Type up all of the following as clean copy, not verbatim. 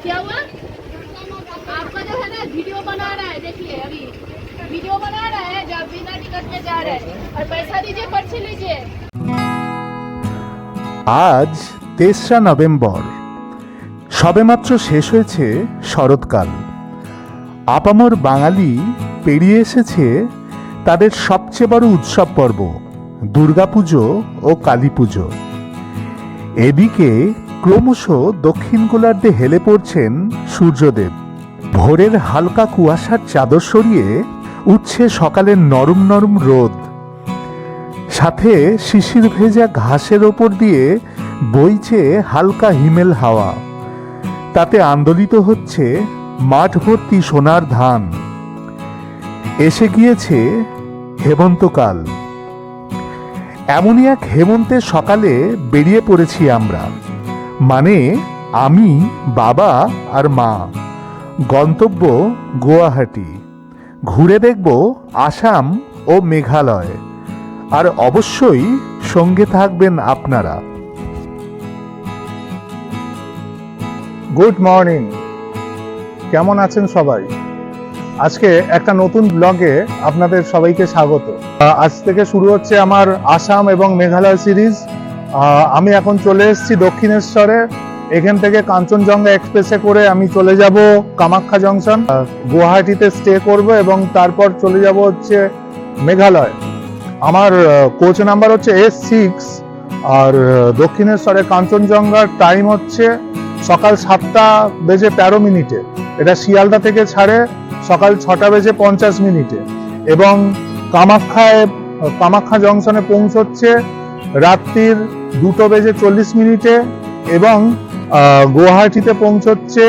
क्या हुआ? आपका जो है ना वीडियो बना रहा है, देखिए अभी वीडियो बना रहा है, जब बिना टिकट में जा रहा है और पैसा दीजिए, पर्ची लीजिए। আজ ৩রা নভেম্বর, সবেমাত্র শেষ হয়েছে শরৎকাল। আপামর বাঙালি পেরিয়ে এসেছে তাদের সবচেয়ে বড় উৎসব পর্ব দুর্গাপুজো ও কালী পুজো। এদিকে ক্রমশ দক্ষিণ গোলার্ধে হেলে পড়ছেন সূর্যদেব। ভোরের হালকা কুয়াশার চাদর সরিয়ে উঠছে সকালের নরম নরম রোদ, সাথে শিশির ভেজা ঘাসের ওপর দিয়ে বইছে হালকা হিমেল হাওয়া। তাতে আন্দোলিত হচ্ছে মাঠ ভর্তি সোনার ধান। এসে গিয়েছে হেমন্তকাল। এমনই এক হেমন্তের সকালে বেরিয়ে পড়েছি আমরা, মানে আমি, বাবা আর মা। গন্তব্য গুয়াহাটি। ঘুরে দেখব আসাম ও মেঘালয়, আর অবশ্যই সঙ্গে থাকবেন আপনারা। গুড মর্নিং, কেমন আছেন সবাই? আজকে একটা নতুন ব্লগে আপনাদের সবাইকে স্বাগত। আজ থেকে শুরু হচ্ছে আমার আসাম এবং মেঘালয় সিরিজ। আমি এখন চলে এসেছি দক্ষিণেশ্বরে। এখান থেকে কাঞ্চনজঙ্ঘা এক্সপ্রেসে করে আমি চলে যাব কামাখ্যা জংশন, গুয়াহাটিতে স্টে করব এবং তারপর চলে যাব হচ্ছে মেঘালয়। আমার কোচ নাম্বার হচ্ছে S6, আর দক্ষিণেশ্বরে কাঞ্চনজঙ্ঘার টাইম হচ্ছে সকাল 7:13। এটা শিয়ালদা থেকে ছাড়ে সকাল 6:50 এবং কামাখ্যা জংশনে পৌঁছচ্ছে রাত্রির 2:40 এবং গুয়াহাটিতে পৌঁছচ্ছে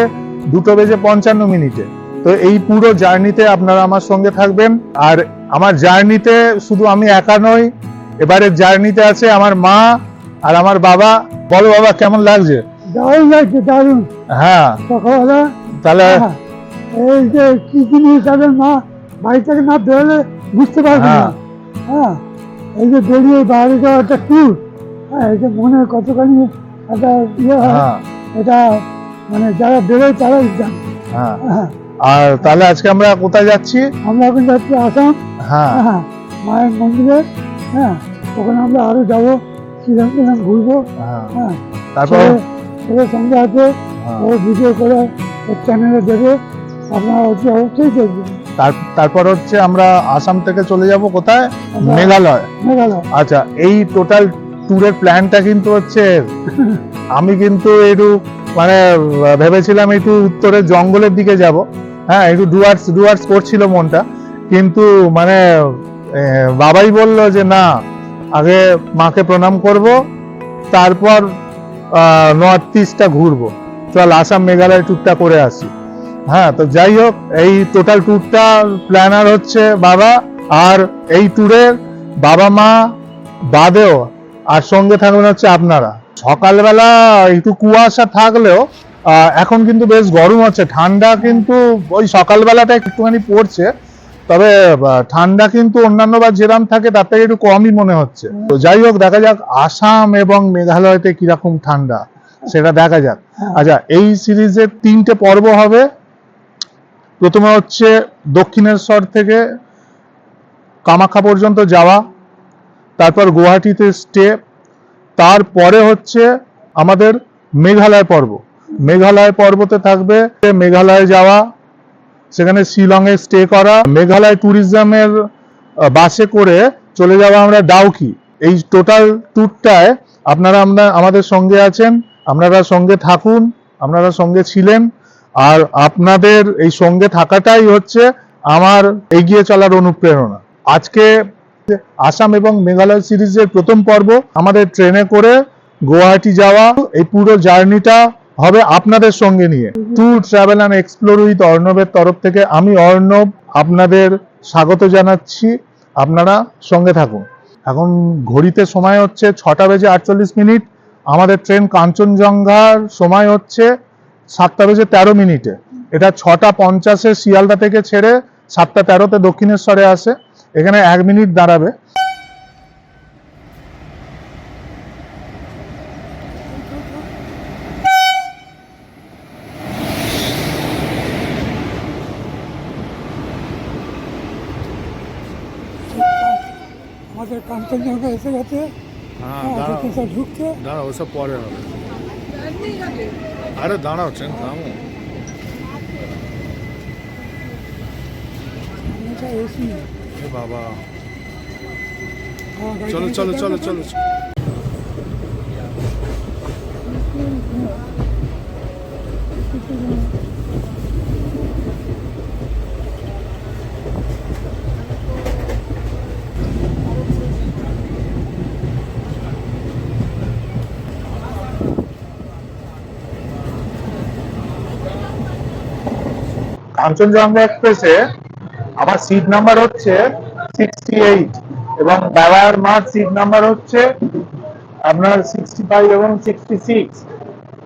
2:55। তো এই পুরো জার্নিতে আপনারা আমার সঙ্গে থাকবেন। আর আমার জার্নিতে শুধু আমি একা নই, এবারের জার্নিতে আছে আমার মা আর আমার বাবা। বলো বাবা, কেমন লাগছে? দারুণ লাগছে, দারুণ। হ্যাঁ, সকালবেলা তাহলে এই যে কি জিনিস তাদের মা বাড়ি থেকে না বেরোলে বুঝতে পারবে না। হ্যাঁ, এই যে বেরিয়ে বাইরে যাওয়া একটা ট্যুর, হ্যাঁ, এই যে মনে কতখানি একটা ইয়ে হয়, এটা মানে যারা বেরোয় তারাই জানে। হ্যাঁ, আর তাহলে আজকে আমরা কোথায় যাচ্ছি? আমরা এখন যাচ্ছি আসাম। হ্যাঁ, হ্যাঁ, মায়ের মন্দিরে। হ্যাঁ, ওখানে আমরা আরো যাবো, শ্রীরাম ঘুরবো। হ্যাঁ, তারপর ওর সঙ্গে আছে, ও ভিডিও করে ওর চ্যানেলে দেবে, আপনারা হচ্ছে অবশ্যই দেখবেন। তারপর হচ্ছে আমরা আসাম থেকে চলে যাব কোথায়? মেঘালয়। মেঘালয়। আচ্ছা, এই টোটাল ট্যুরের প্ল্যানটা কিন্তু হচ্ছে আমি কিন্তু একটু মানে ভেবেছিলাম একটু উত্তরের জঙ্গলের দিকে যাব। হ্যাঁ, একটু ডুয়ার্স করছিল মনটা, কিন্তু মানে বাবাই বলল যে না, আগে মাকে প্রণাম করব, তারপর নর্থ ইস্টটা ঘুরবো, চল আসাম মেঘালয় ট্যুরটা করে আসি। হ্যাঁ, তো যাই হোক, এই টোটাল ট্যুরটা প্ল্যানার হচ্ছে বাবা, আর এই ট্যুরের বাবা মা বাদেও আর সঙ্গে থাকবেন হচ্ছে আপনারা। সকালবেলা একটু কুয়াশা থাকলেও এখন কিন্তু বেশ গরম হচ্ছে। ঠান্ডা কিন্তু ওই সকালবেলাটা একটুখানি পড়ছে, তবে ঠান্ডা কিন্তু অন্যান্য বার যেরাম থাকে তার থেকে একটু কমই মনে হচ্ছে। তো যাই হোক, দেখা যাক আসাম এবং মেঘালয়তে কিরকম ঠান্ডা সেটা দেখা যাক। আচ্ছা, এই সিরিজের 3টে পর্ব হবে। প্রথমে হচ্ছে দক্ষিণেশ্বর থেকে কামাখ্যা পর্যন্ত যাওয়া, তারপর গুয়াহাটিতে স্টে, তারপরে হচ্ছে আমাদের মেঘালয় পর্ব। মেঘালয় পর্বতে থাকবে মেঘালয় যাওয়া, সেখানে শিলংয়ে স্টে করা, মেঘালয় ট্যুরিজমের বাসে করে চলে যাওয়া আমরা ডাউকি। এই টোটাল ট্যুরটায় আপনারা আমাদের সঙ্গে আছেন, আপনারা সঙ্গে থাকুন, আপনারা সঙ্গে ছিলেন, আর আপনাদের এই সঙ্গে থাকাটাই হচ্ছে আমার এগিয়ে চলার অনুপ্রেরণা। আজকে আসাম এবং মেঘালয় সিরিজের প্রথম পর্ব, আমাদের ট্রেনে করে গুয়াহাটি যাওয়া। এই পুরো জার্নিটা হবে আপনাদের সঙ্গে নিয়ে। Tour travel and explore with অর্ণবের তরফ থেকে আমি অর্ণব আপনাদের স্বাগত জানাচ্ছি। আপনারা সঙ্গে থাকুন। এখন ঘড়িতে সময় হচ্ছে 6:48। আমাদের ট্রেন কাঞ্চনজঙ্ঘার সময় হচ্ছে 7:13। এটা 6:50 শিয়ালদা থেকে ছেড়ে 7:13 দক্ষিণেশ্বরে আসে। এখানে 1 মিনিট দাঁড়াবে। আমাদের কাঞ্চনজঙ্ঘা এসে গেছে। হ্যাঁ হ্যাঁ, দাঁড়াও তো সব ঢুকছে। দাঁড়াও ওসব পরে হবে আরে দাঁড়াও ট্রেন থামো এটা এসি। এ বাবা হ্যাঁ, গাড়ি চলো চালিয়ে চলো যেতে চলো হবে। চলো কাঞ্চনজঙ্ঘা এক্সপ্রেসে আমার সিট নাম্বার হচ্ছে 68 এবং দাদার মার সিট নাম্বার হচ্ছে আপনার 65 এবং 66।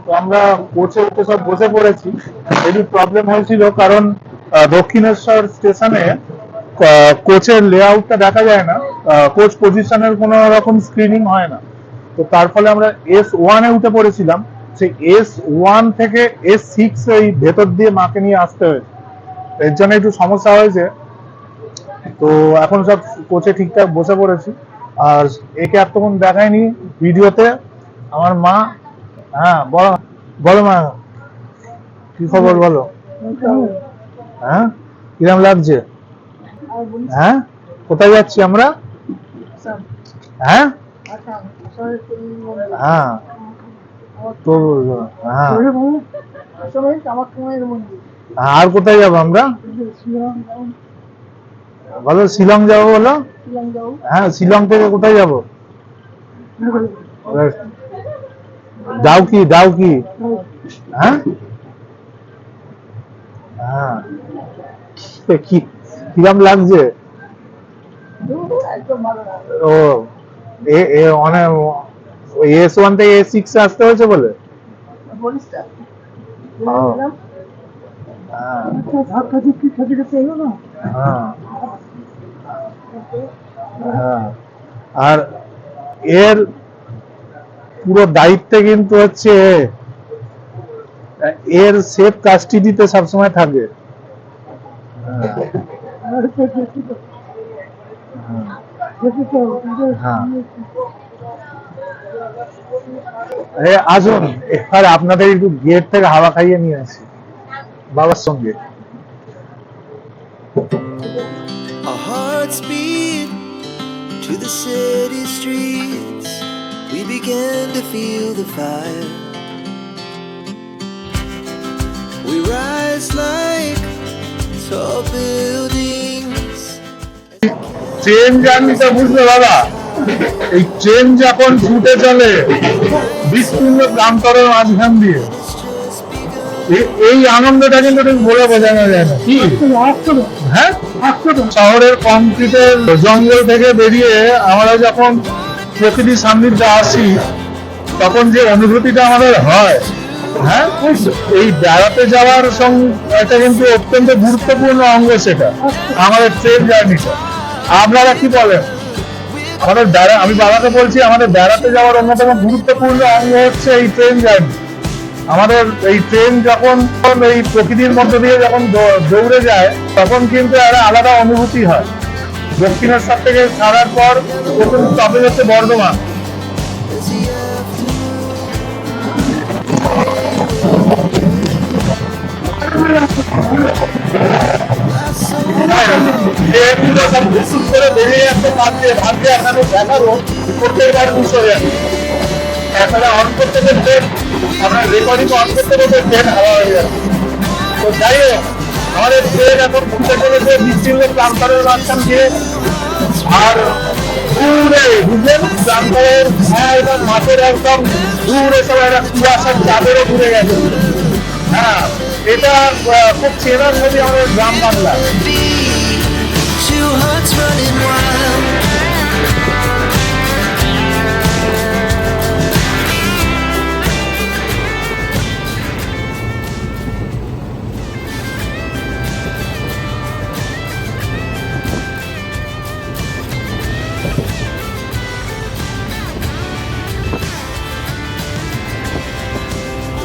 তো আমরা কোচে উঠে সব বসে পড়েছি। একটু প্রবলেম হয়েছিল কারণ দক্ষিণেশ্বর স্টেশনে কোচের লেআউটটা দেখা যায় না, কোচ পজিশনের কোনো রকম স্ক্রিনিং হয় না। তো তার ফলে আমরা S1 এ উঠে পড়েছিলাম। সেই S1 থেকে S6 এই ভেতর দিয়ে মাকে নিয়ে আসতে হয়েছে, এর জন্য একটু সমস্যা হয়েছে। তো এখন সব কোচে ঠিকঠাক বসে পড়েছি। আর একে এতক্ষণ দেখায়নি ভিডিওতে আমার মা। হ্যাঁ বলো বলো মা, কি খবর বলো? হ্যাঁ কিরম লাগছে? হ্যাঁ কোথায় যাচ্ছি আমরা? হ্যাঁ হ্যাঁ তো হ্যাঁ আর কোথায় যাবো আমরা? বলো শিলং যাবো বলো। হ্যাঁ শিলং থেকে কোথায় যাবো? ডাউকি ডাউকি। হ্যাঁ হ্যাঁ কি কিরম লাগছে? ও এ অনেক S1 থেকে S6 আসতে হয়েছে বলে। হ্যাঁ ধাক্কা ধাক্কি খেতে খেতে এলো না। হ্যাঁ হ্যাঁ আর এর পুরো দায়িত্বে কিন্তু হচ্ছে এর সেফ কাস্টডিতে সবসময় থাকে। আসুন এবার আপনাদের একটু গেট থেকে হাওয়া খাইয়ে নিয়ে আসি বাবার সঙ্গে। Our hearts beat to the city streets. We began to feel the fire. We rise like tall buildings. Train জার্নিটা বুঝলে দাদা, এই ট্রেন যখন ছুটে চলে বিস্তীর্ণ প্রান্তরের মাঝখান দিয়ে, এই আনন্দটা কিন্তু ঠিক বলে বোঝানো যায় না। কি হ্যাঁ শহরের কংক্রিটের জঙ্গল থেকে বেরিয়ে আমরা যখন প্রকৃতির সান্নিধ্যে আসি তখন যে অনুভূতিটা আমাদের হয়, হ্যাঁ এই বেড়াতে যাওয়ার এটা কিন্তু অত্যন্ত গুরুত্বপূর্ণ অঙ্গ সেটা আমাদের ট্রেন জার্নিটা। আপনারা কি বলেন? আমাদের আমি বাবাকে বলছি আমাদের বেড়াতে যাওয়ার অন্যতম গুরুত্বপূর্ণ অঙ্গ হচ্ছে এই ট্রেন জার্নি। আমাদের এই ট্রেন যখন এই প্রকৃতির মধ্যে দিয়ে যখন দৌড়ে যায় তখন কিন্তু একটা আলাদা অনুভূতি হয়। দক্ষিণেশ্বর থেকে ছাড়ার পর প্রথম স্টপেজ হচ্ছে বর্ধমান। বেরিয়ে আসতে ভাবছে এখানে দেখারও প্রত্যেকবার বিষয় এখানে অন করতে ট্রেন আপনার রেকর্ডিং অন করতে করতে ট্রেন হাওয়া হয়ে যাচ্ছে। তো যাই হোক আমাদের ট্রেন এখন ঘুরতে চলেছে বিস্তীর্ণ প্রান্তরের মাঝখান দিয়ে। আর দূরে বুঝলেন প্রান্তরের একদম মাঠের একদম দূরে সব একটা কুয়াশার চাদরও ঘুরে গেছে। হ্যাঁ এটা খুব চেনা ছবি আমাদের গ্রাম Bangla. Two hearts running wild.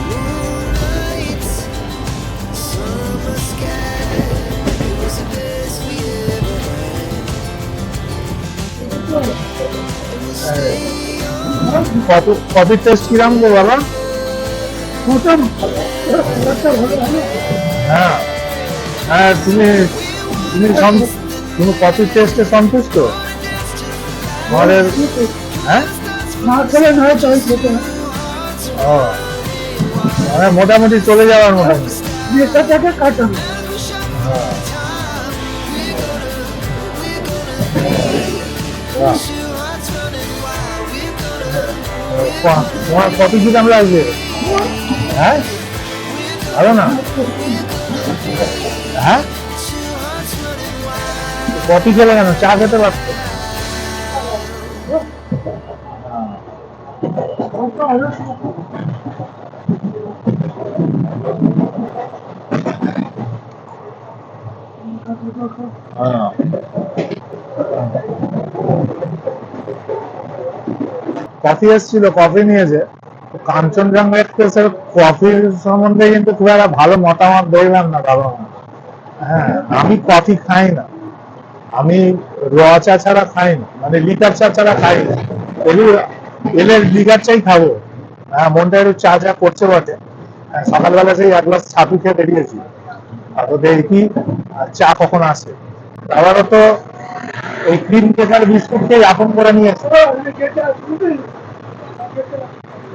Moonlight, summer sky, it was the best we ever had. কফির টেস্ট কিরাম গো বাবা? মোটামুটি একটা ভালো ভালো হ্যাঁ হ্যাঁ, তুমি কফির টেস্টে সন্তুষ্ট? ঘরের হ্যাঁ না খেলে নয় তাই খেতে হয়। ও মানে মোটামুটি চলে যাওয়ার মোটামুটি। নেশাটাকে কাটানো। হ্যাঁ। বাহ। তোমার কফি কিরাম লাগছে? হ্যাঁ ভালো না? হ্যাঁ কফি খেলে কেন, চা খেতে পারতো? কফি এসেছিল, কফি নিয়েছে। কাঞ্চনজঙ্ঘা এক্সপ্রেসের কফির সম্বন্ধে কিন্তু খুব একটা ভালো মতামত দেখলাম না বাবা। হ্যাঁ, আমি কফি খাই না, আমি র চা ছাড়া খাই না, মানে লিকার চা ছাড়া খাই না। এলে লিকার চাই খাবো। হ্যাঁ, মনটা একটু চা চা করছে বটে। হ্যাঁ, সকালবেলা সেই এক গ্লাস ছাতু খেয়ে বেরিয়েছি, আর তো দেখি চা কখন আসে। আবারও তো ওই ক্রিম কেকার বিস্কুট খেয়ে আপন করে নিয়েছে।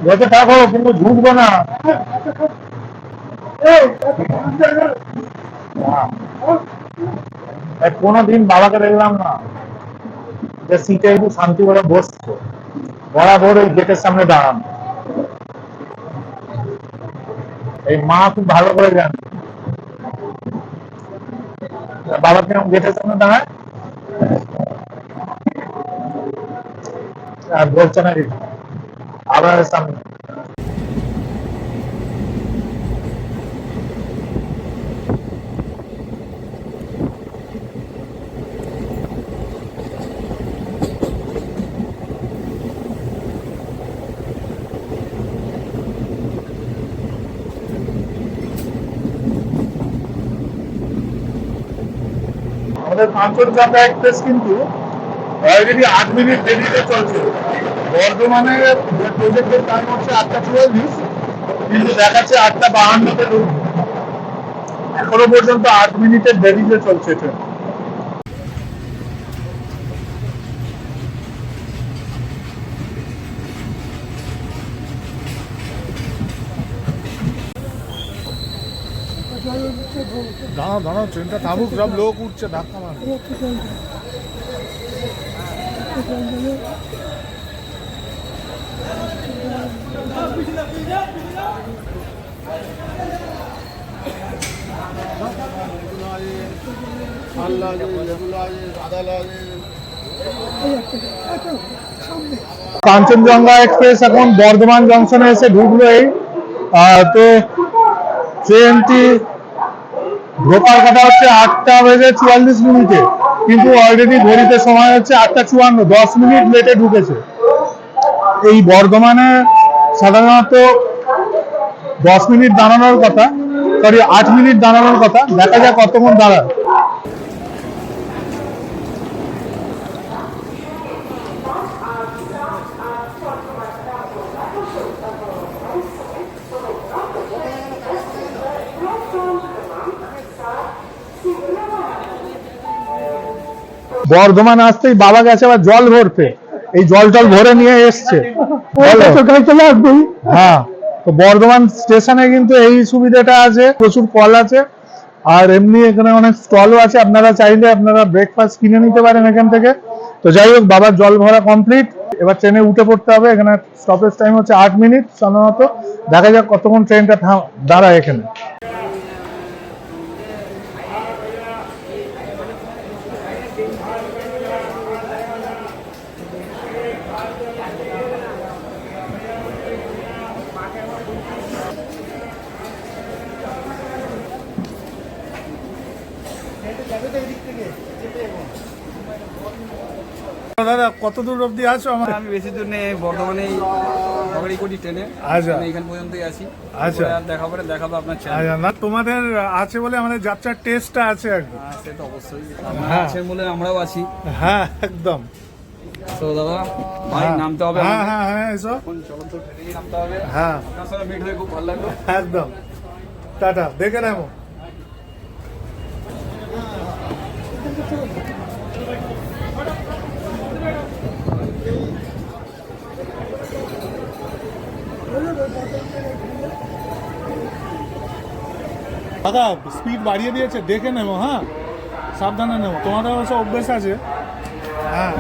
যেতে থাকো, কিন্তু ঝুঁকবো না। কোনোদিন বাবাকে দেখলাম না যে সিটে একটু শান্তি করে বসতো, বরাবর ওই গেটের সামনে দাঁড়ানো। এই মা খুব ভালো করে জানে বাবা কেমন গেটের সামনে দাঁড়ায়, আর বলছে না কিছু। আবার সামনে আমাদের কাঞ্চনজঙ্ঘা এক্সপ্রেস কিন্তু অলরেডি 8 মিনিট দেরিতে চলছে। বর্ধমানে প্রজেক্টের টাইম হচ্ছে 8:44, কিন্তু দেখাচ্ছে 8:52-তে ঢুকবে। এখনো পর্যন্ত 8 মিনিটের দেরিতে চলছে ট্রেন। দাঁড়াও দাঁড়াও, ট্রেনটা থামুক, সব লোক উঠছে, ধাক্কা মার। কাঞ্চনজঙ্ঘা এক্সপ্রেস এখন বর্ধমান জংশনে এসে ঢুকলো। এই তো ট্রেনটি ঢোকার কথা হচ্ছে 8:44, কিন্তু অলরেডি ঘড়িতে সময় হচ্ছে 8:54, 10 মিনিট লেটে ঢুকেছে। এই বর্ধমানে সাধারণত 10 মিনিট দাঁড়ানোর কথা, 8 মিনিট দাঁড়ানোর কথা। দেখা যাক কতক্ষণ দাঁড়ায়। বর্ধমান আসতেই বাবা গেছে আবার জল ভরতে, এই জল টল ভরে নিয়ে এসছে। হ্যাঁ, তো বর্ধমান স্টেশনে কিন্তু এই সুবিধাটা আছে, প্রচুর কল আছে, আর এমনি এখানে অনেক স্টলও আছে। আপনারা চাইলে আপনারা ব্রেকফাস্ট কিনে নিতে পারেন এখান থেকে। তো যাই হোক, বাবার জল ভরা কমপ্লিট, এবার ট্রেনে উঠে পড়তে হবে। এখানে স্টপেজ টাইম হচ্ছে 8 মিনিট সাধারণত। দেখা যাক কতক্ষণ ট্রেনটা দাঁড়ায় এখানে। দাদা কত দূর অবধি আছো? আমি বেশি দূর নেই, বর্ধমানে নগরীকোটি ট্রেনে। আচ্ছা, আমি এখান পর্যন্তই আছি। আচ্ছা, দেখাবো আপনার চ্যানেল। আচ্ছা, না তোমাদের আছে বলে আমাদের যাত্রার টেস্টটা আছে একদম। সে তো অবশ্যই হ্যাঁ। আছে বলে আমরাও আছি। হ্যাঁ, একদম। তো দাদা ভাই নামতে হবে হ্যাঁ আমাদের। হ্যাঁ হ্যাঁ এসো এখন চলন্ত ট্রেনেই নামতে হবে। হ্যাঁ আপনার সাথে মিট হয়ে খুব ভালো লাগলো। একদম টাটা দেখে নেবো। দাদা স্পিড বাড়িয়ে দিয়েছে, দেখে নেবো। হ্যাঁ সাবধানে নেবো, তোমাদের অবশ্য অভ্যেস আছে। হ্যাঁ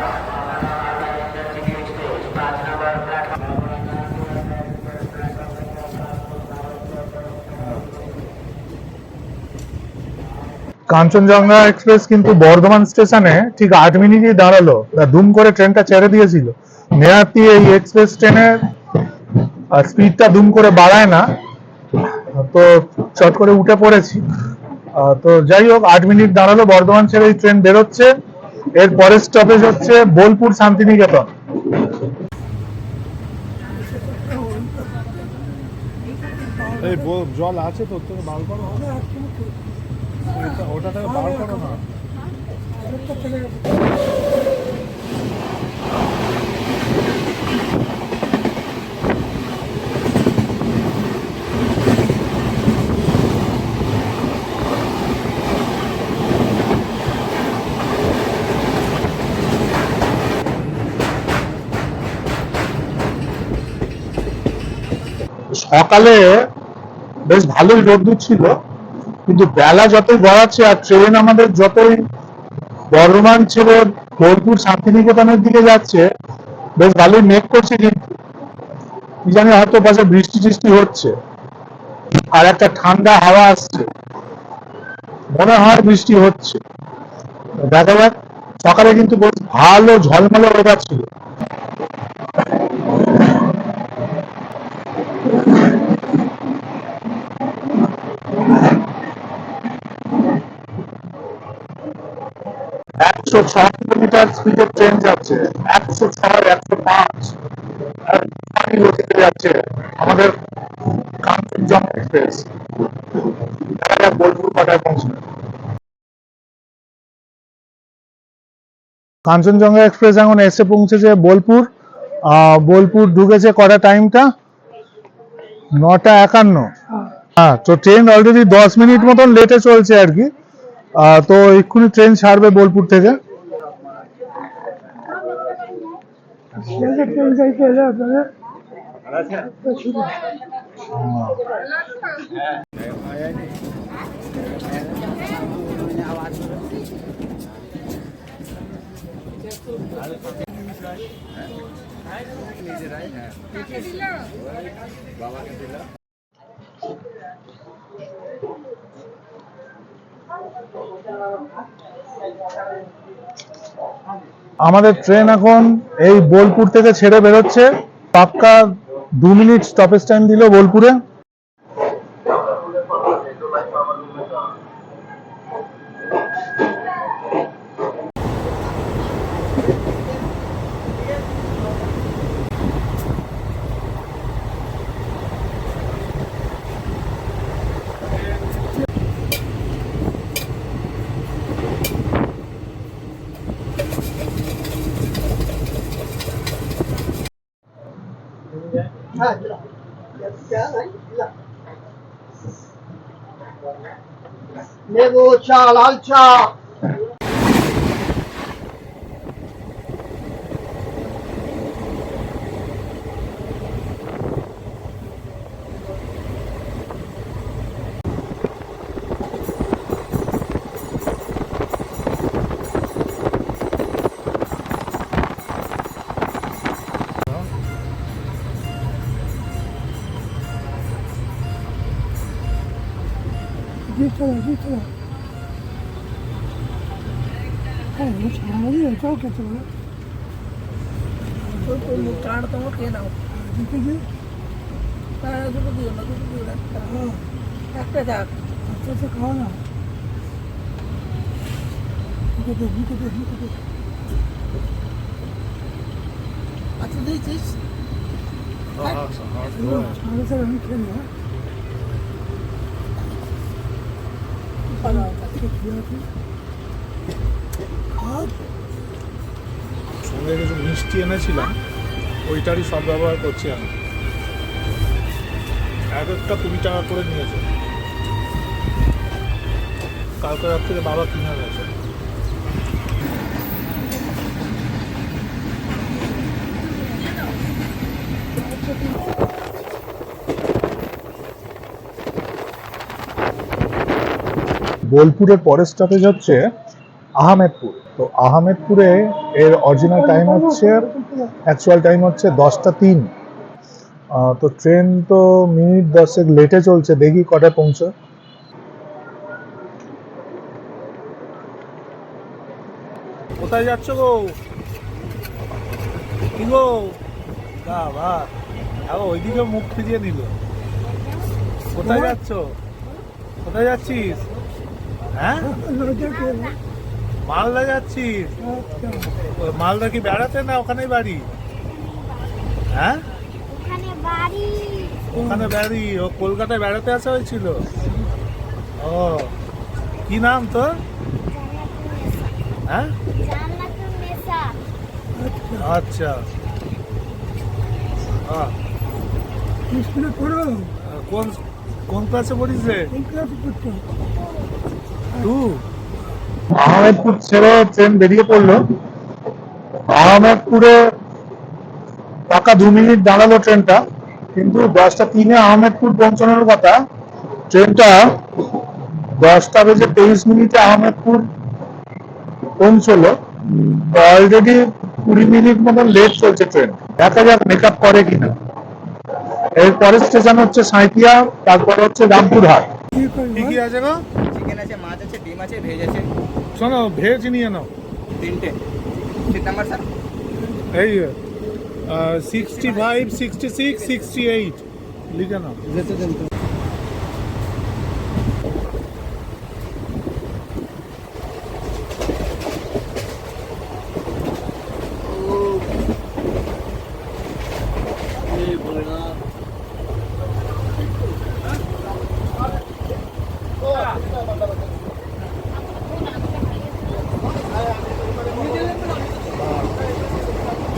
কাঞ্চনজঙ্ঘা এক্সপ্রেস কিন্তু বর্ধমান স্টেশনে ঠিক 8 মিনিটই দাঁড়ালো, দুম করে ট্রেনটা ছেড়ে দিয়েছিল। নেহাতি এই এক্সপ্রেস ট্রেনের স্পিডটা দুম করে বাড়ায় না, তো চট করে উঠে পড়েছি। তো যাই হোক, 8 মিনিট দাঁড়ালো, বর্ধমান ছেড়ে এই ট্রেন বেরোচ্ছে। এর পরের স্টপেজ হচ্ছে বোলপুর শান্তিনিকেতন। এই জল আছে তো, তোর বার করো, ওটা থেকে বার করো না। সকালে বেশ ভালোই রোদ্দুর ছিল, কিন্তু বেলা যতই গড়াচ্ছে আর ট্রেন আমাদের যতই বর্ধমান ছেড়ে বোলপুর শান্তিনিকেতনের দিকে যাচ্ছে, বেশ ভালোই মেঘ করছে, কিন্তু কি জানি হয়তো পাশে বৃষ্টি টিষ্টি হচ্ছে আর একটা ঠান্ডা হাওয়া আসছে, মনে হয় বৃষ্টি হচ্ছে। দেখা যাক। সকালে কিন্তু বেশ ভালো ঝলমলে ওয়েদার ছিল। একশো 6 কিলোমিটার স্পিডে ট্রেন যাচ্ছে, 106, 105 গতিতে যাচ্ছে আমাদের কাঞ্চনজঙ্ঘা এক্সপ্রেস। দেখা যাক বোলপুর কটায় পৌঁছবে। কাঞ্চনজঙ্ঘা এক্সপ্রেস এখন এসে পৌঁছেছে বোলপুর। বোলপুর ঢুকেছে কটা, টাইমটা 9:51। হ্যাঁ, তো ট্রেন অলরেডি 10 মিনিট মতন লেটে চলছে আর কি। তো এক্ষুনি ট্রেন ছাড়বে বোলপুর থেকে। ট্রেন গাড়িতে এলে আপনারা আমাদের ট্রেন এখন এই বোলপুর থেকে ছেড়ে বেরোচ্ছে। পাক্কা 2 মিনিট স্টপেজ টাইম দিল বোলপুরে। লেবু চা, লাল চা। হ্যাঁ, সারাদিন এটাও খেতে পারে। কার্ড তোমার খেয়ে নাও, দিতে দিই। দুটো দিও না, দুটো দিও না, একটা যাক। আস্তে আস্তে খাওয়া না। দিতে দে। আচ্ছা দিয়েছিস? সাড়ে চার আমি খেয়ে নেওয়া। ভালো খেয়ে আছে। সঙ্গে কিছু মিষ্টি এনেছিলাম, ওইটারই সব ব্যবহার করছি আমি। এক একটা 20 টাকা করে নিয়েছে। কালকে রাত থেকে বাবা কিনে গেছে। বোলপুরের পরের স্টপেজ হচ্ছে আহমেদপুর। তো আহমেদপুরে এর অরিজিনাল টাইম হচ্ছে, অ্যাকচুয়াল টাইম হচ্ছে 10টা 3। তো ট্রেন তো মিনিট 10 লেটে চলছে, দেখি কটায় পৌঁছে। কোথায় যাচ্ছ গো? কি গো? বাবা ওইদিকে মুখ ফিরিয়ে নিল। কোথায় যাচ্ছ? কোথায় যাচ্ছিস? হ্যাঁ, মালদা যাচ্ছিস? মালদা কি বেড়াতে না ওখানেই বাড়ি? হ্যাঁ, ওখানে বাড়ি। ও কলকাতায় বেড়াতে আসা হয়েছিল। ও, কি নাম তোর? হ্যাঁ, আচ্ছা। স্কুলে পড়ো, কোন কোন ক্লাসে পড়িস রে? তুই? আহমেদপুর ছেড়ে ট্রেন বেরিয়ে পড়লো। আহমেদপুরে পাকা 2 মিনিট দাঁড়ালো ট্রেনটা, কিন্তু 10টা 3 আহমেদপুর পৌঁছানোর কথা। ট্রেনটা 10টা বেজে 23 মিনিটে আহমেদপুর পৌঁছলো। অলরেডি 20 মিনিট মতন লেট চলছে ট্রেন। দেখা যাক মেকআপ করে কিনা। এর পরের স্টেশন হচ্ছে সাঁইথিয়া, তারপর হচ্ছে রামপুরহাট। কি কি আছে গো? চিকেন আছে, মাছ আছে, ডিম আছে, ভেজ আছে। শোনো, ভেজ নিয়ে নাও। 3টে সিট নাম্বার স্যার। এই 65, 66, 68 লিখে নাও।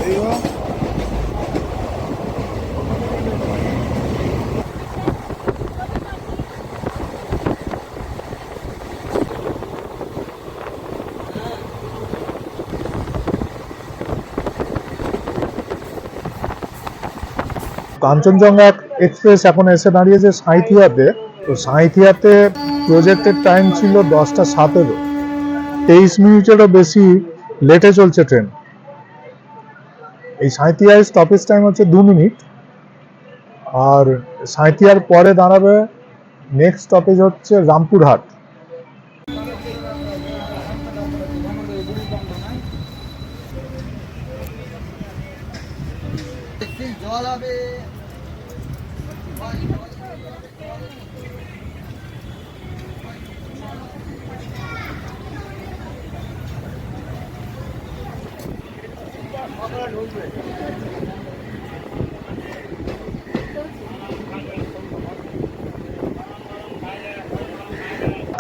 এই গো। কাঞ্চনজঙ্ঘা এক্সপ্রেস এখন এসে দাঁড়িয়েছে সাঁইথিয়াতে। তো সাঁইথিয়াতে প্রজেক্টেড টাইম ছিল 10টা 17। 23 মিনিটেরও বেশি লেটে চলছে ট্রেন। এই সাঁইথিয়ায় স্টপেজ টাইম হচ্ছে 2 মিনিট। আর সাঁইথিয়ার পরে দাঁড়াবে নেক্সট স্টপেজ হচ্ছে রামপুরহাট। জল হবে।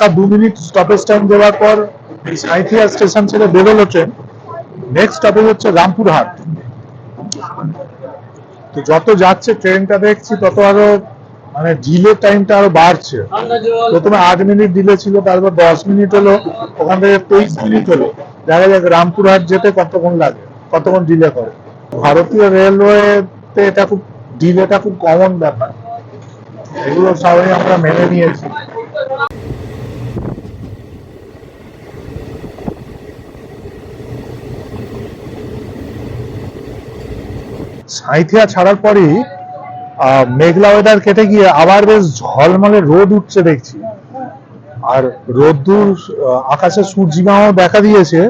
का 2 মিনিট স্টপেজ টাইম দেওয়ার পর সাঁইথিয়া স্টেশন ছেড়ে বেরোলো ট্রেন। নেক্সট স্টপেজ হচ্ছে রামপুরহাট। তো যত যাচ্ছে ট্রেনটা দেখছি তত আরো মানে ডিলে টাইমটা আরো বাড়ছে। প্রথমে 8 মিনিট ডিলে ছিল, তারপর 10 মিনিট হলো, ওখান থেকে 23 মিনিট হলো। দেখা যাক রামপুরহাট যেতে কতক্ষণ লাগে, কতক্ষণ ডিলে করে। ভারতীয় রেলওয়েতে এটা খুব ডিলেটা খুব কমন ব্যাপার, এগুলো সবাই আমরা মেনে নিয়েছি। সাঁইথিয়া ছাড়ার পরই মেঘলা ওয়েদার কেটে গিয়ে আবার বেশ ঝলমলে রোদ উঠছে দেখছি। আর রোদ্দুর আকাশে সূর্যিমাও দেখা দিয়েছে।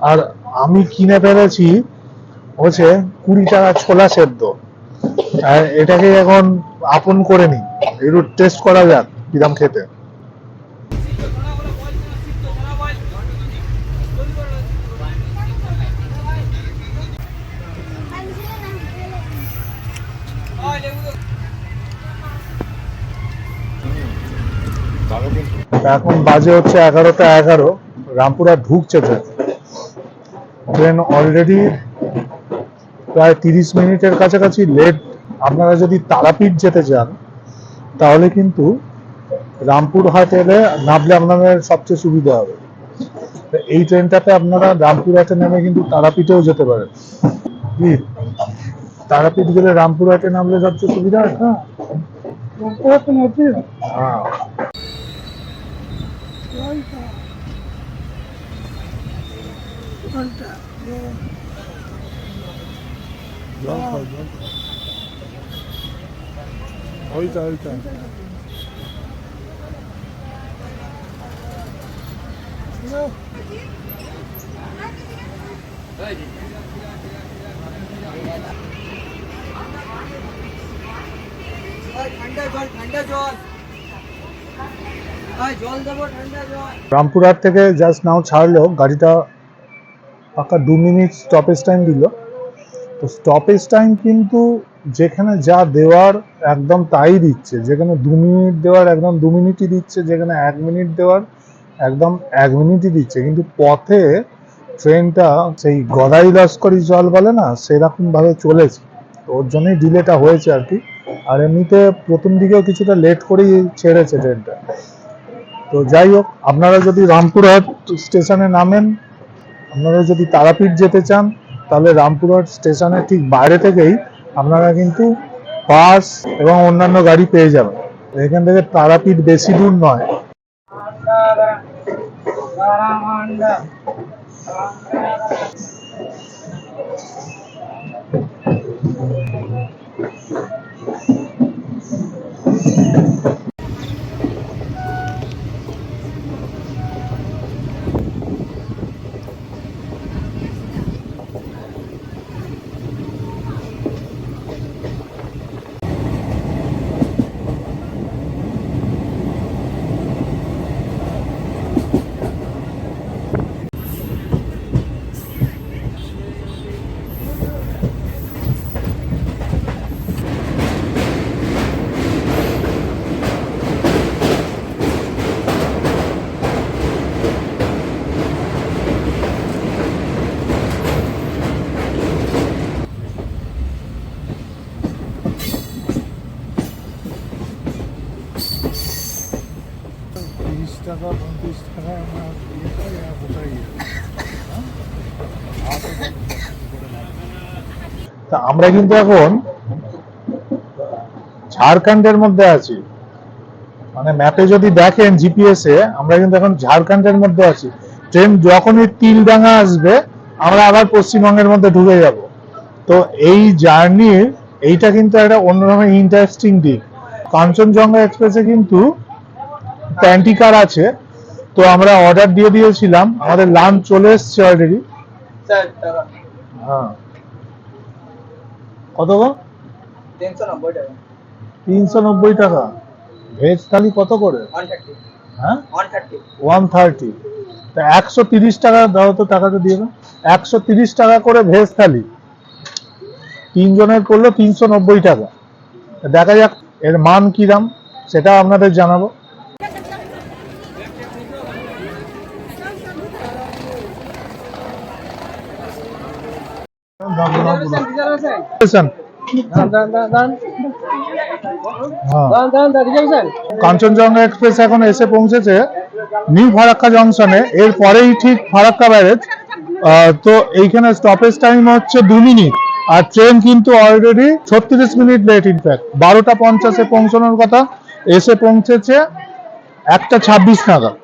আর আমি কিনে ফেলেছি হচ্ছে 20 টাকা ছোলা সেদ্ধ। আর এটাকে এখন আপন করে নি, একটু টেস্ট করা যাক কিরম খেতে। এখন বাজে হচ্ছে 11টা 11। রামপুরহাট ঢুকছে ট্রেন। ট্রেন অলরেডি প্রায় 30 মিনিটের কাছাকাছি লেট। আপনারা যদি তারাপীঠ যেতে চান তাহলে কিন্তু রামপুরহাট এলে নামলে আপনাদের সবচেয়ে সুবিধা হবে। তো এই ট্রেনটাতে আপনারা রামপুরহাটে নেমে কিন্তু তারাপীঠেও যেতে পারেন। কি তারাপীঠ গেলে রামপুরহাটে নামলে সবচেয়ে সুবিধা হয়। হ্যাঁ রামপুরহাটে নাকি হ্যাঁ ওইটা ওইটা রামপুরহাট থেকে জাস্ট নাও ছাড়লো গাড়িটা, পাক্কা 2 মিনিট স্টপেজ টাইম দিল। তো স্টপেজ টাইম কিন্তু যেখানে যা দেওয়ার একদম তাই দিচ্ছে, যেখানে 2 মিনিট দেওয়ার একদম 2 মিনিটই দিচ্ছে, যেখানে 1 মিনিট দেওয়ার একদম 1 মিনিটই দিচ্ছে। কিন্তু পথে ট্রেনটা সেই গদাই লস্করি জল বলে না, সেরকম ভাবে চলেছে। তো ওর জন্যই ডিলেটা হয়েছে আর কি। আর এমনিতে প্রথম দিকেও কিছুটা লেট করেই ছেড়েছে ট্রেনটা। তো যাই হোক, আপনারা যদি রামপুরহাট স্টেশনে নামেন, আপনারা যদি তারাপীঠ যেতে চান তাহলে রামপুরহাট স্টেশনের ঠিক বাইরে থেকেই আপনারা কিন্তু বাস এবং অন্যান্য গাড়ি পেয়ে যাবেন। এখান থেকে তারাপীঠ বেশি দূর নয়। টাকা 35 টাকা আমরা দিয়ে পাই আর কোথায় তা আমরা কিন্তু এখন ঝাড়খণ্ডের মধ্যে আছি। মানে ম্যাপে যদি দেখেন জিপিএস এ, আমরা কিন্তু এখন ঝাড়খণ্ডের মধ্যে আছি। ট্রেন যখনই তিলডাঙ্গা আসবে আমরা আবার পশ্চিমবঙ্গের মধ্যে ঢুকে যাব। তো এই জার্নির এইটা কিন্তু একটা অন্যরকম ইন্টারেস্টিং দিক। কাঞ্চনজঙ্ঘা এক্সপ্রেসে কিন্তু প্যান্টি কার আছে। তো আমরা অর্ডার দিয়ে দিয়েছিলাম, আমাদের লাঞ্চ চলে এসছে অলরেডি। হ্যাঁ কত গো? 390 টাকা। ভেজ থালি কত করে? হ্যাঁ 130। তা 130 টাকা দাও তো, টাকাটা দিয়ে দাও। 130 টাকা করে ভেজ থালি, 3 জনের পড়লো 390 টাকা। দেখা যাক এর মান কিরাম, সেটা আপনাদের জানাবো। কাঞ্চনজঙ্ঘা এক্সপ্রেস এখন এসে পৌঁছেছে নিউ ফারাক্কা জংশনে। এর পরেই ঠিক ফারাক্কা ব্যারেজ। তো এইখানে স্টপেজ টাইম হচ্ছে 2 মিনিট, আর ট্রেন কিন্তু অলরেডি 36 মিনিট লেট। ইনফ্যাক্ট 12:50 পৌঁছানোর কথা, এসে পৌঁছেছে 1:26 নাগাদ।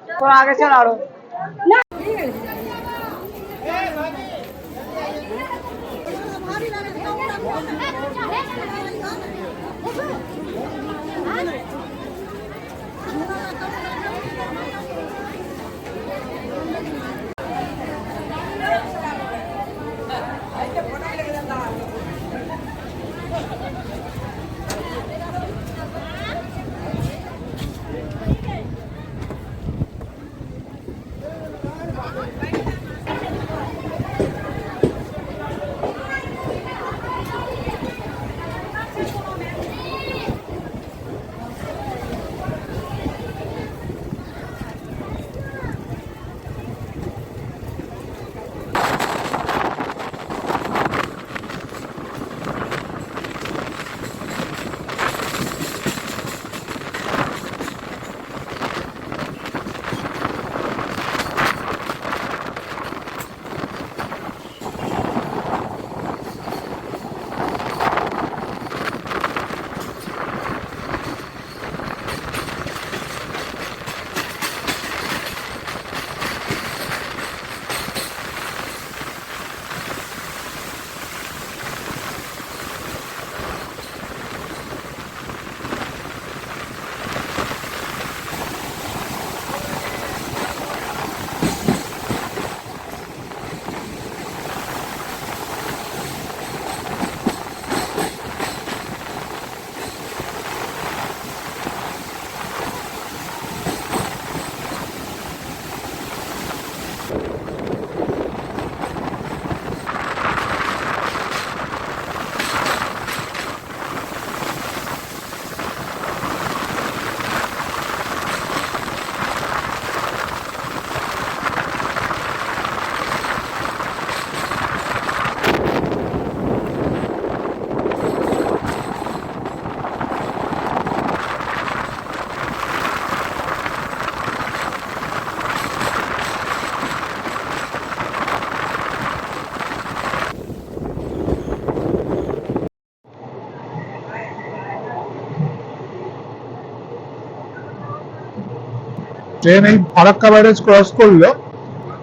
ট্রেন এই ফারাক্কা ব্যারেজ ক্রস করলো,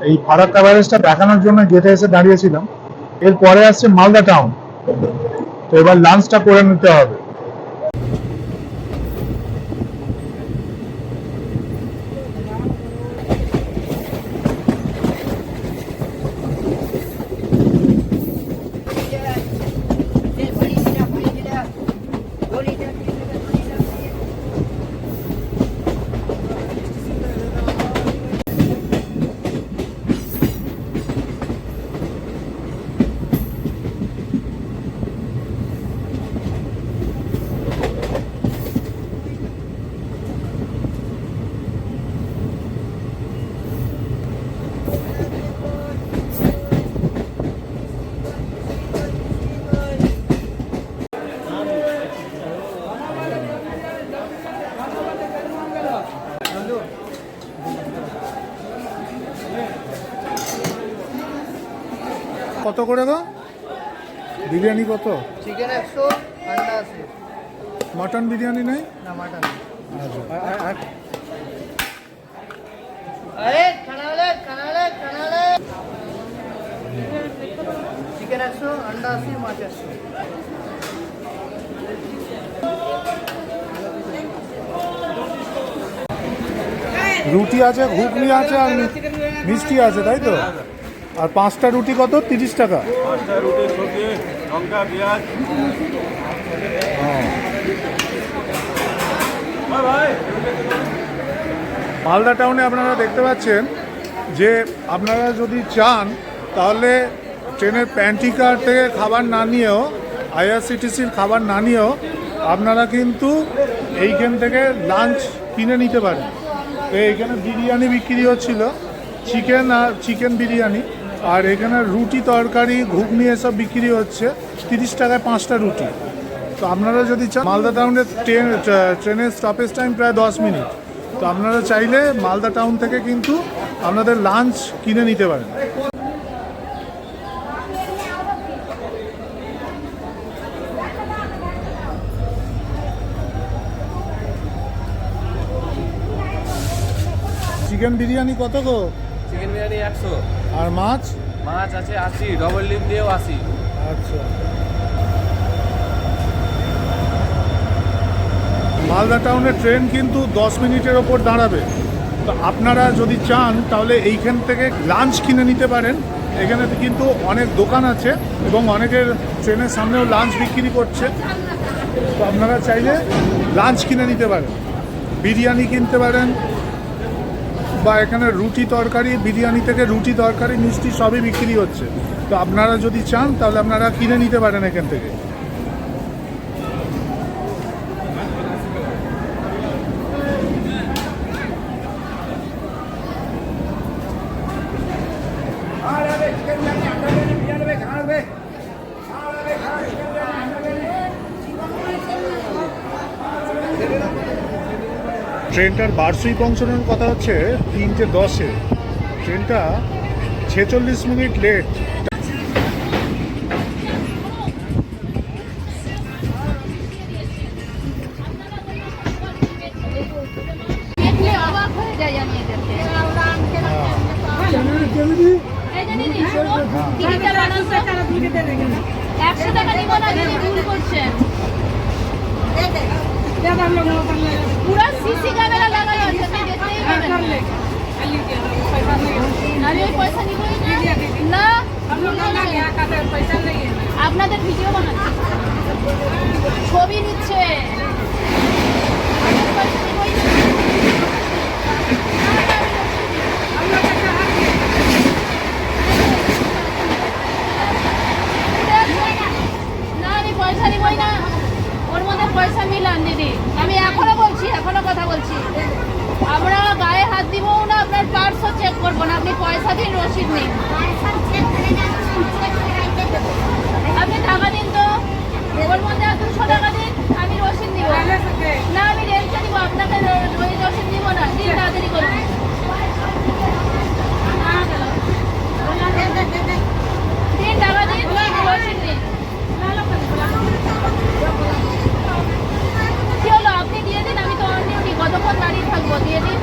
এই ফারাক্কা ব্যারেজটা দেখানোর জন্য গেটে এসে দাঁড়িয়েছিলাম। এরপরে আসছে মালদা টাউন, তো এবার লাঞ্চটা করে নিতে হবে। কত করে গো বিরিয়ানি? কত? চিকেন 100, আন্ডা 80। মটন বিরিয়ানি নেই? না মাটন। আচ্ছা, আরে খানালে চিকেন 100, আন্ডা 80, মাছ 80। রুটি আছে, ঘুগনি আছে, আর মিষ্টি আছে, তাই তো? আর 5টা রুটি কত? 30 টাকা। মালদা টাউনে আপনারা দেখতে পাচ্ছেন যে আপনারা যদি চান তাহলে ট্রেনের প্যান্ট্রি কার থেকে খাবার না নিয়েও, আইআরসিটিসির খাবার না নিয়েও আপনারা কিন্তু এইখান থেকে লাঞ্চ কিনে নিতে পারেন। তো এইখানে বিরিয়ানি বিক্রি হচ্ছিল, চিকেন বিরিয়ানি, আর এখানে রুটি, তরকারি, ঘুগনি এসব বিক্রি হচ্ছে 30 টাকায় 5টা রুটি। তো আপনারা যদি চান, মালদা টাউনের ট্রেনের স্টপেজ টাইম প্রায় 10 মিনিট, তো আপনারা চাইলে মালদা টাউন থেকে কিন্তু আপনাদের লাঞ্চ কিনে নিতে পারেন। চিকেন বিরিয়ানি কত গো? চিকেন বিরিয়ানি 100, আর মাছ? মাছ আছে 80, ডবল ডিম দিয়েও 80। আচ্ছা, মালদা টাউনের ট্রেন কিন্তু 10 মিনিটের ওপর দাঁড়াবে। তো আপনারা যদি চান তাহলে এইখান থেকে লাঞ্চ কিনে নিতে পারেন। এখানে কিন্তু অনেক দোকান আছে এবং অনেকের ট্রেনের সামনেও লাঞ্চ বিক্রি করছে। তো আপনারা চাইলে লাঞ্চ কিনে নিতে পারেন, বিরিয়ানি কিনতে পারেন, বা এখানে রুটি তরকারি, বিরিয়ানি থেকে রুটি তরকারি মিষ্টি সবই বিক্রি হচ্ছে। তো আপনারা যদি চান তাহলে আপনারা কিনে নিতে পারেন এখান থেকে। ট্রেনটার বার্ষিক পৌঁছানোর কথা হচ্ছে 3:10-এ, ট্রেনটা 46 মিনিট লেট। দেখলে অবাক হয়ে যায় আমি এদেরকে। এই যে দিদি, টিকিটটা বানাচ্ছে 100 টাকা নিব না, দিদি ভুল করছেন। পুরো সিসি ক্যামেরা লাগানো আছে, আপনি দেখতেই পাবেন। আমি ওই পয়সা নিবই না, আপনাদের ভিডিও বানাচ্ছে, ছবি নিচ্ছে, আমি পয়সা নিবই না। না, আমি পয়সা নিবই না, ওর মধ্যে পয়সা মিলান দিদি। আমি এখনো কথা বলছি, আমরা গায়ে হাত দিব না, আপনার পার্সও চেক করবো না, আপনি পয়সা দিন, রসিদ নিন। আপনি টাকা দিন তো, ওর মধ্যে 200 টাকা দিন, আমি রসিদ দিব না, আমি রেঞ্জে দিব, আপনাকে ওই রসিদ দিব না। দিন, তাড়াতাড়ি করুন। দিন, টাকা দিন, রসিদ দিন। কি হলো, আপনি দিয়ে দিন, আমি তো অন ডিউটি, কতক্ষণ দাঁড়িয়ে থাকবো, দিয়ে দিন।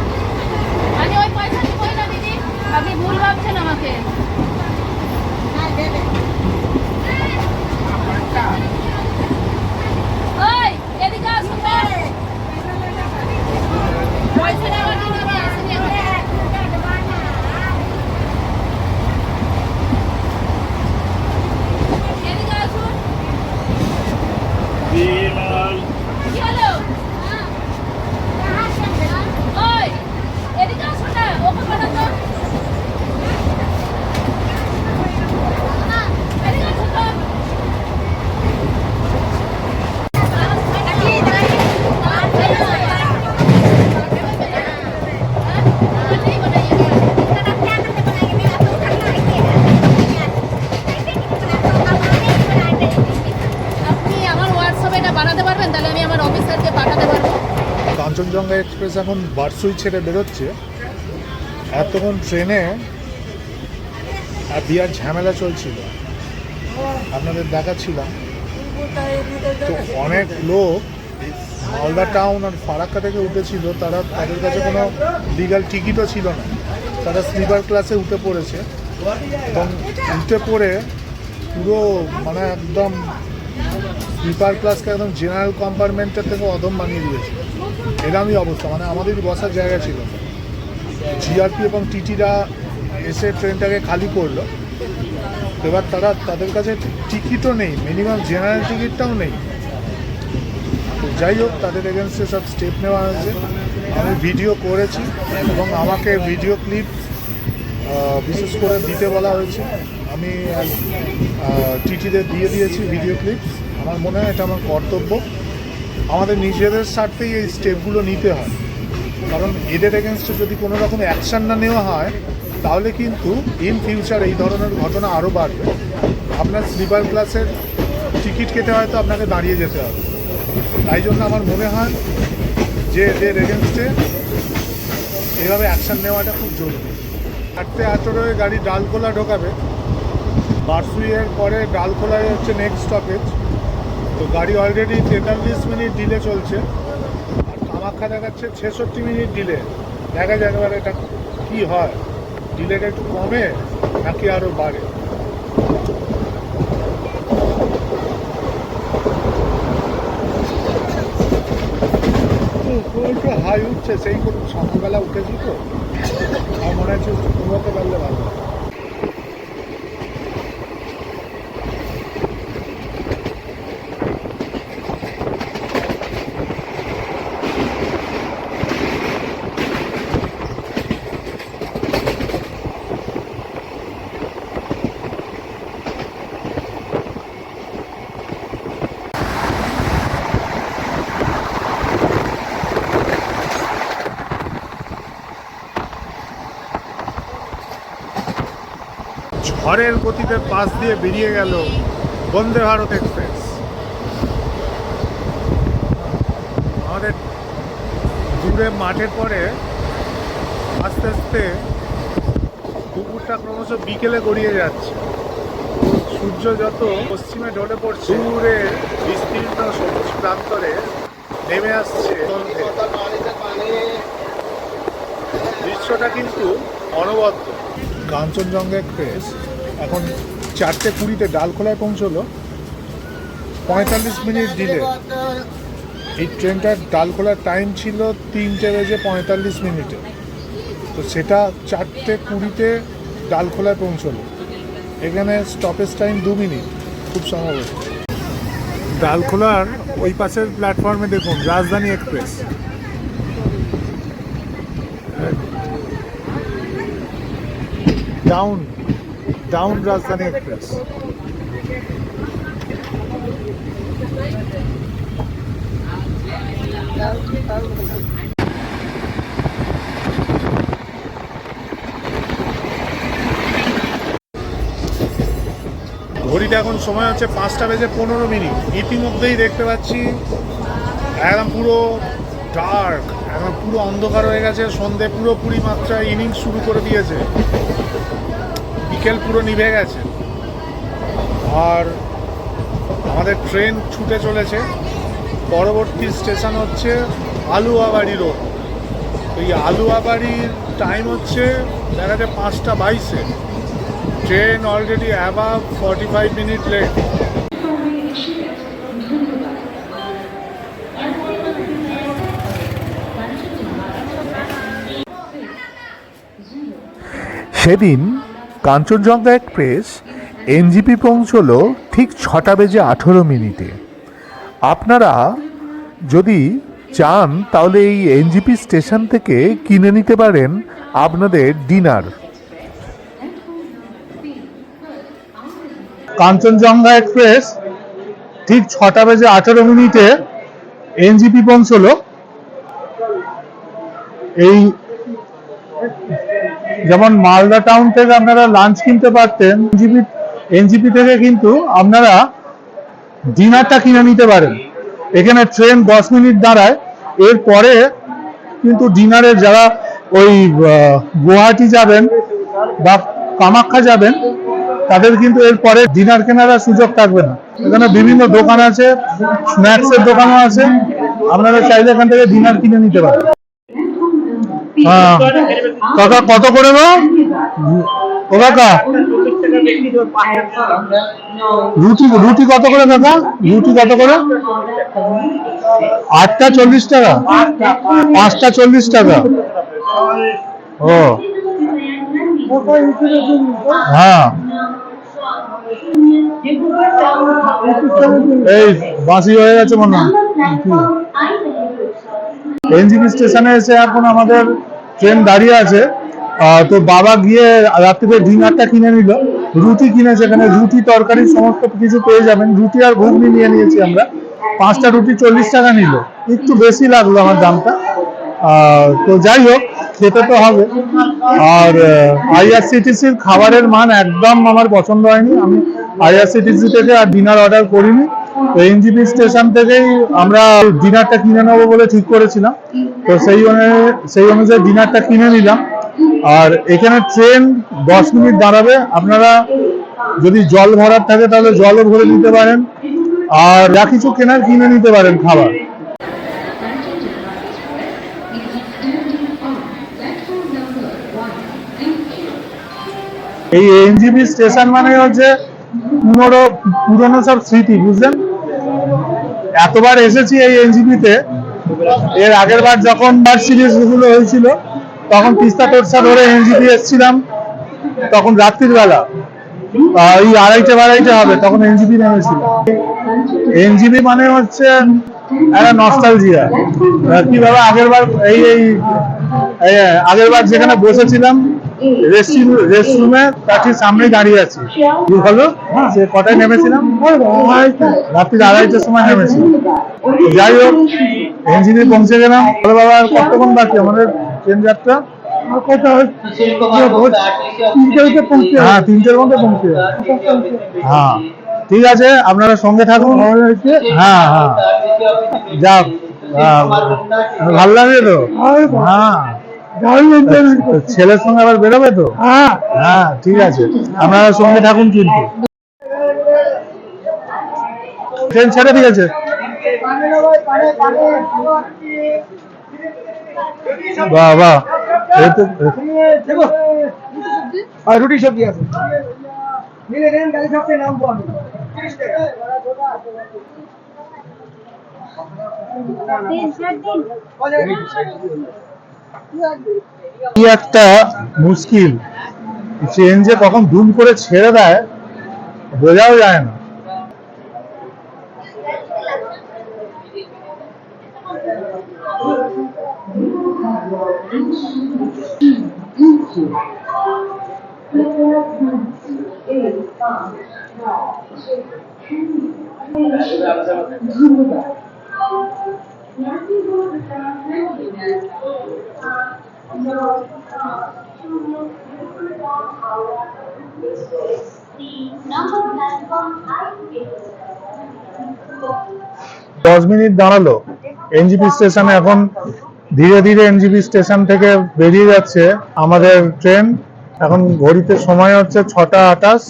এক্সপ্রেস এখন বারসুই ছেড়ে বেরোচ্ছে। এতক্ষণ ট্রেনে আর বিরাট ঝামেলা চলছিল, আপনাদের দেখাচ্ছিলাম। তো অনেক লোক মালদা টাউন আর ফারাক্কা থেকে উঠেছিল, তাদের কাছে কোনো লিগাল টিকিটও ছিল না, তারা স্লিপার ক্লাসে উঠে পড়েছে এবং উঠে পড়ে পুরো মানে একদম স্লিপার ক্লাসকে একদম জেনারেল কম্পার্টমেন্টের থেকে অদম বানিয়ে দিয়েছে। এরকমই অবস্থা, মানে আমাদের বসার জায়গা ছিল। জিআরপি এবং টিটিরা এসে ট্রেনটাকে খালি করলো। এবার তাদের কাছে টিকিটও নেই, মিনিমাম জেনারেল টিকিটটাও নেই। তো যাই হোক, তাদের এগেনস্টে সব স্টেপ নেওয়া হয়েছে। আমি ভিডিও করেছি এবং আমাকে ভিডিও ক্লিপ বিশেষ করে দিতে বলা হয়েছে। আমি টিটিদের দিয়ে দিয়েছি ভিডিও ক্লিপ। আমার মনে হয় এটা আমার কর্তব্য। আমাদের নিজেদের স্বার্থেই এই স্টেপগুলো নিতে হয়, কারণ এদের এগেনস্টে যদি কোনো রকম অ্যাকশান না নেওয়া হয় তাহলে কিন্তু ইন ফিউচার এই ধরনের ঘটনা আরও বাড়বে। আপনার স্লিপার ক্লাসের টিকিট কেটে হয়তো আপনাকে দাঁড়িয়ে যেতে হবে। তাই জন্য আমার মনে হয় যে এদের এগেনস্টে এভাবে অ্যাকশান নেওয়াটা খুব জরুরি। 8:18 গাড়ি ডালখোলা ঢোকাবে। বারসুইয়ের পরে ডালখোলায় হচ্ছে নেক্সট স্টপেজ। তো গাড়ি অলরেডি 43 মিনিট ডিলে চলছে, আর কামাখ্যা দেখাচ্ছে 66 মিনিট ডিলে। দেখা যাক এবার এটা কী হয়, ডিলেটা একটু কমে নাকি আরও বাড়ে। একটু হাই উঠছে, সেই কোনো সকালবেলা উঠেছি তো, আমার মনে হচ্ছে ঘুমোতে পারলে ভালো। ঝড়ের গতিতে পাশ দিয়ে বেরিয়ে গেল বন্দে ভারত এক্সপ্রেস। আমাদের দূরে মাঠের পরে আস্তে আস্তে দুপুরটা ক্রমশ বিকেলে গড়িয়ে যাচ্ছে। সূর্য যত পশ্চিমে ঢলে পড়ছে, দূরে বিস্তীর্ণ সবুজ প্রান্তরে নেমে আসছে সন্ধে। দৃশ্যটা কিন্তু অনবদ্য। কাঞ্চনজঙ্ঘা এক্সপ্রেস এখন 4:20 ডালখোলায় পৌঁছলো, 45 মিনিট ডিলে। এই ট্রেনটার ডালখোলার টাইম ছিল 3:45 তো সেটা 4:20 ডালখোলায় পৌঁছলো। এখানে স্টপেজ টাইম 2 মিনিট খুব সম্ভবত। ডালখোলার ওই পাশের প্ল্যাটফর্মে দেখুন রাজধানী এক্সপ্রেস। ডাউন রাজধানী এক্সপ্রেস। ঘড়িটা এখন সময় হচ্ছে 5:15। ইতিমধ্যেই দেখতে পাচ্ছি একদম পুরো ডার্ক, একদম পুরো অন্ধকার হয়ে গেছে। সন্ধে পুরোপুরি মাত্রায় ইনিংস শুরু করে দিয়েছে, বিকেল পুরো নিভে গেছে। আর আমাদের ট্রেন ছুটে চলেছে। পরবর্তী স্টেশন হচ্ছে আলুয়াবাড়ি রোড। এই আলুয়াবাড়ির টাইম হচ্ছে দেখা যায় 5:22। Train already above 45 minute late. সেদিন কাঞ্চনজঙ্ঘা এক্সপ্রেস এনজিপি পৌঁছলো ঠিক 6:18। আপনারা যদি চান তাহলে এই এনজিপি স্টেশন থেকে কিনে নিতে পারেন আপনাদের ডিনার। কাঞ্চনজঙ্ঘা এক্সপ্রেস ঠিক 6:18 এনজিপি পৌঁছলো। এই যেমন মালদা টাউন থেকে আপনারা লাঞ্চ কিনতে পারতেন, এনজিপি থেকে কিন্তু আপনারা ডিনারটা কিনে নিতে পারেন। এখানে ট্রেন 10 মিনিট দাঁড়ায়, এরপরে কিন্তু ডিনারে যারা ওই গুয়াহাটি যাবেন বা কামাখ্যা যাবেন তাদের কিন্তু এরপরে ডিনার কেনার আর সুযোগ থাকবে না। এখানে বিভিন্ন দোকান আছে, স্ন্যাক্সের দোকানও আছে, আপনারা চাইলে এখান থেকে ডিনার কিনে নিতে পারেন। হ্যাঁ কাকা কত করে গো? ও কাকা রুটি রুটি কত করে কাকা? রুটি কত করে? 8টা 40 টাকা, 5টা 40 টাকা। ও হ্যাঁ এই বাসি হয়ে গেছে মনে হয়। এনজিপি স্টেশনে এসে এখন আমাদের ট্রেন দাঁড়িয়ে আছে। তো বাবা গিয়ে রাত্রিতে ডিনারটা কিনে নিল, রুটি কিনেছে, এখানে রুটি তরকারি সমস্ত কিছু পেয়ে যাবেন। রুটি আর ঘুগনি নিয়ে নিয়েছি আমরা। 5টা রুটি 40 টাকা নিল, একটু বেশি লাগলো আমার দামটা। তো যাই হোক, খেতে তো হবে। আর আইআরসিটিসির খাবারের মান একদম আমার পছন্দ হয়নি, আমি আইআরসিটিসি থেকে আর ডিনার অর্ডার করিনি। তো এনজিপি স্টেশন থেকেই আমরা ডিনারটা কিনে নেবো বলে ঠিক করেছিলাম। তো সেই অনুযায়ী ডিনারটা কিনে নিলাম। আর এখানে ট্রেন 10 মিনিট দাঁড়াবে, আপনারা যদি জল ভরার থাকে তাহলে জলও ভরে নিতে পারেন, আর যা কিছু কেনার কিনে নিতে পারেন খাবার। এই এনজিপি স্টেশন মানে হচ্ছে পুরনো সব স্মৃতি, বুঝলেন? এতবার এসেছি এই এনজিপিতে। এর আগের বার যখন সিরিজ গুলো হয়েছিল তখন তিস্তা তোরসা ধরে এনজিপি এসেছিলাম, তখন রাত্রির বেলা এই 2:30 হবে, তখন এনজিপি নেমেছিল। এনজিপি মানে হচ্ছে একটা নস্টালজিয়া। কি বাবা আগের বার আগের বার যেখানে বসেছিলাম রেস্টরুমে তার ঠিক সামনেই দাঁড়িয়ে আছি। কি হলো সে কটায় নেমেছিলাম? রাত্রি 2:30টার সময় নেমেছিলাম। যাই হোক, এনজিপি পৌঁছে গেলাম। বলো বাবা কতক্ষণ বাকি আমাদের ট্রেন যাত্রা? হ্যাঁ 3টের মধ্যে পৌঁছে যাবে। হ্যাঁ ঠিক আছে, আপনারা সঙ্গে থাকুন। হ্যাঁ হ্যাঁ যাক, ভালো লাগে তো। হ্যাঁ ছেলের সঙ্গে আবার বেরোবে তো। হ্যাঁ ঠিক আছে, আপনারা সঙ্গে থাকুন। কিন্তু ট্রেন ছেড়ে দিয়েছে। বাহ বাহ, এই তো রুটি সবজি আছে। কি একটা মুশকিল, ট্রেন যে কখন ধুম করে ছেড়ে দেয় বোঝাও যায় না। দশ মিনিট দাঁড়ালো এনজিপি স্টেশনে। এখন ধীরে ধীরে এনজিপি স্টেশন থেকে বেরিয়ে যাচ্ছে আমাদের ট্রেন। এখন ঘড়িতে সময় হচ্ছে 6টা 28।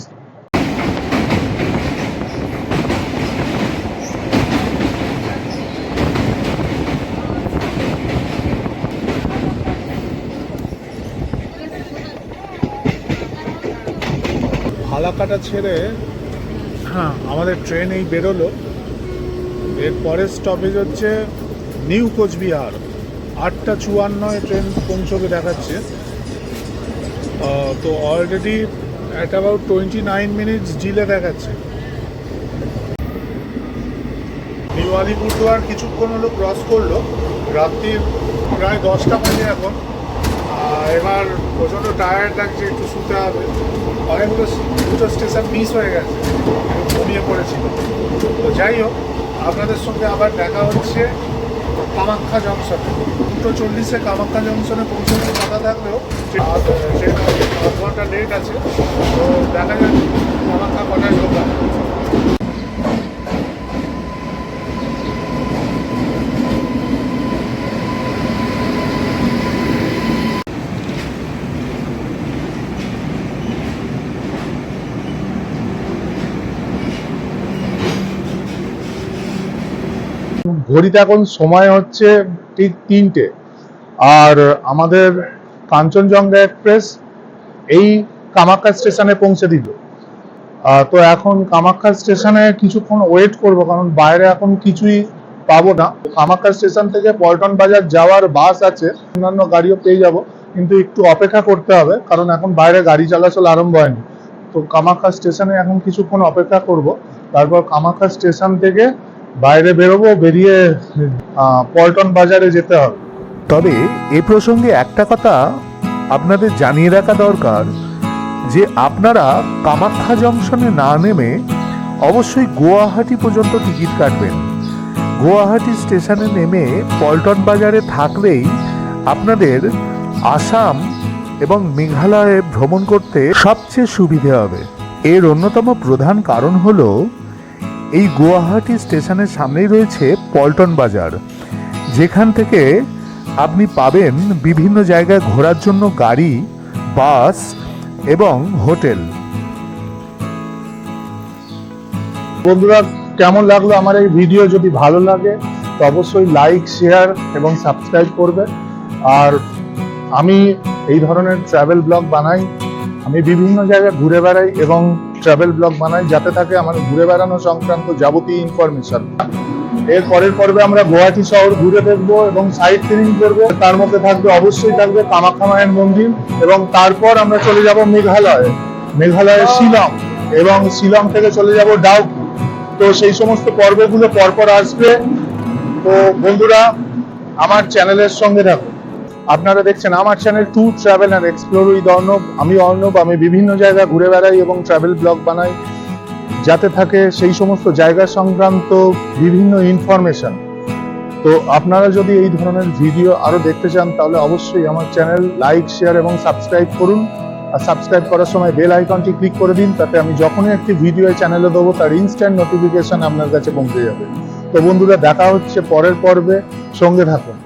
ফালাকাটা ছেড়ে আমাদের ট্রেন এই বেরোলো। এর পরের স্টপেজ হচ্ছে নিউ কোচবিহার। 8:54 ট্রেন পৌঁছবে দেখাচ্ছে। তো already at about 29 minutes delay দেখাচ্ছে। নিউ আলিপুরদুয়ার কিছুক্ষণ হলো ক্রস করলো। রাত্রির প্রায় 10টা বাজে এখন। এবার প্রচণ্ড টায়ার্ড লাগছে, একটু শুতে হবে। অনেকগুলো দুটো স্টেশন মিস হয়ে গেছে, ঘুমিয়ে পড়েছিল। তো যাই হোক, আপনাদের সঙ্গে আবার দেখা হচ্ছে কামাখ্যা জংশনে। 2:40 কামাখ্যা জংশনে পৌঁছানোর কথা থাকলেও ট্রেন 8 ঘন্টা লেট আছে। তো দেখা যাক কামাখ্যা কটায় ঢোকা। ঘড়িতে এখন সময় হচ্ছে ঠিক 3টে, আর আমাদের কাঞ্চনজঙ্ঘা এক্সপ্রেস এই কামাখ্যা স্টেশনে পৌঁছে দিল। তো এখন কামাখ্যা স্টেশনে কিছুক্ষণ ওয়েট করব, কারণ বাইরে এখন কিছুই পাবো না। কামাখ্যা স্টেশন থেকে পল্টন বাজার যাওয়ার বাস আছে, অন্যান্য গাড়িও পেয়ে যাব, কিন্তু একটু অপেক্ষা করতে হবে কারণ এখন বাইরে গাড়ি চলাচল আরম্ভ হয়নি। তো কামাখ্যা স্টেশনে এখন কিছুক্ষণ অপেক্ষা করব, তারপর কামাখ্যা স্টেশন থেকে বাইরে বেরোবো, বেরিয়ে পল্টন বাজারে যেতে হবে। তবে এ প্রসঙ্গে একটা কথা আপনাদের জানিয়ে রাখা দরকার যে আপনারা কামাখ্যা জংশনে না নেমে অবশ্যই গুয়াহাটি পর্যন্ত টিকিট কাটবেন। গুয়াহাটি স্টেশনে নেমে পল্টন বাজারে থাকলেই আপনাদের আসাম এবং মেঘালয়ে ভ্রমণ করতে সবচেয়ে সুবিধে হবে। এর অন্যতম প্রধান কারণ হলো এই গুয়াহাটি স্টেশনের সামনেই রয়েছে পল্টন বাজার, যেখান থেকে আপনি পাবেন বিভিন্ন জায়গায় ঘোরার জন্য গাড়ি, বাস এবং হোটেল। বন্ধুরা, কেমন লাগলো আমার এই ভিডিও? যদি ভালো লাগে তো অবশ্যই লাইক, শেয়ার এবং সাবস্ক্রাইব করবে। আর আমি এই ধরনের ট্রাভেল ব্লগ বানাই, আমি বিভিন্ন জায়গায় ঘুরে বেড়াই এবং ট্রাভেল ব্লগ বানাই, যাতে থাকে আমার ঘুরে বেড়ানো সংক্রান্ত যাবতীয় ইনফরমেশন। এর পরের পর্বে আমরা গুয়াহাটি শহর ঘুরে দেখবো এবং সাইট সিনিং করবো। তার মধ্যে অবশ্যই থাকবে কামাখ্যা মায়ের মন্দির, এবং তারপর আমরা চলে যাব মেঘালয়ের শিলং, এবং শিলং থেকে চলে যাব ডাউকি। তো সেই সমস্ত পর্বগুলো পরপর আসবে। তো বন্ধুরা, আমার চ্যানেলের সঙ্গে থাকুন। আপনারা দেখছেন আমার channel tour travel and explore with Arnab. আমি অর্ণব, আমি বিভিন্ন জায়গা ঘুরে বেড়াই এবং ট্রাভেল ব্লগ বানাই, যাতে থাকে সেই সমস্ত জায়গা সংক্রান্ত বিভিন্ন ইনফরমেশন। তো আপনারা যদি এই ধরনের ভিডিও আরো দেখতে চান তাহলে অবশ্যই আমার চ্যানেল লাইক, শেয়ার এবং সাবস্ক্রাইব করুন। আর সাবস্ক্রাইব করার সময় বেল আইকনটি ক্লিক করে দিন, তাতে আমি যখনই একটি ভিডিও চ্যানেলে দেবো তার ইনস্ট্যান্ট নোটিফিকেশন আপনার কাছে পৌঁছে যাবে। তো বন্ধুরা, দেখা হচ্ছে পরের পর্বে, সঙ্গে থাকুন।